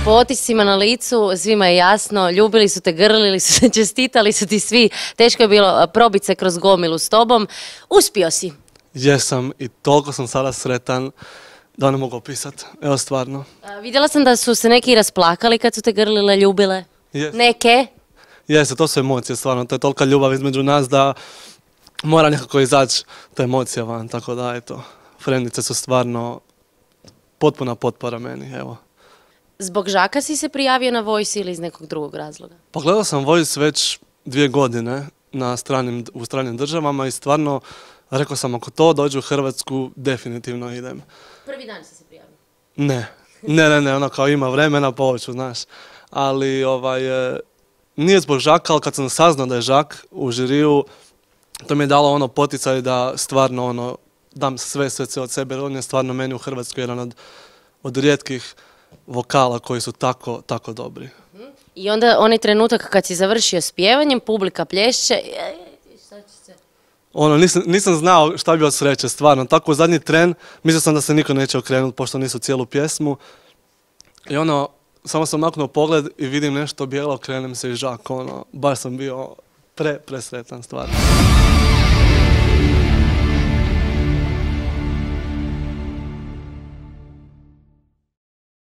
Po otiscima na licu svima je jasno, ljubili su te, grlili su te, čestitali su ti svi. Teško je bilo probiti se kroz gomilu s tobom. Uspio si. Jesam i toliko sam sada sretan da ne mogu opisati. Evo stvarno. Vidjela sam da su se neki rasplakali kad su te grlile, ljubile. Neke? Jeste, to su emocije stvarno. To je tolika ljubav između nas da mora nekako izaći ta emocija van. Tako da, eto, frendice su stvarno potpuna potpora meni, evo. Zbog Žaka si se prijavio na Voice ili iz nekog drugog razloga? Pogledao sam Voice već 2 godine u stranim državama i stvarno rekao sam ako to dođe u Hrvatsku, definitivno idem. Prvi dan si se prijavio? Ne, ono kao ima vremena, pohoću, znaš. Ali nije zbog Žaka, ali kad sam saznao da je Žak u žiriju, to mi je dalo ono poticaj da stvarno ono dam sve od sebe, jer on je stvarno meni u Hrvatskoj jedan od rijetkih vokala koji su tako dobri. I onda onaj trenutak kad si završio s pjevanjem, publika plješće, šta će se? Ono, nisam znao šta bi od sreće, stvarno. Tako u zadnji tren, mislio sam da se niko neće okrenuti, pošto nisu cijelu pjesmu. I ono, samo sam maknuo pogled i vidim nešto bijelo, okrenem se i Žak, ono, baš sam bio presretan, stvarno.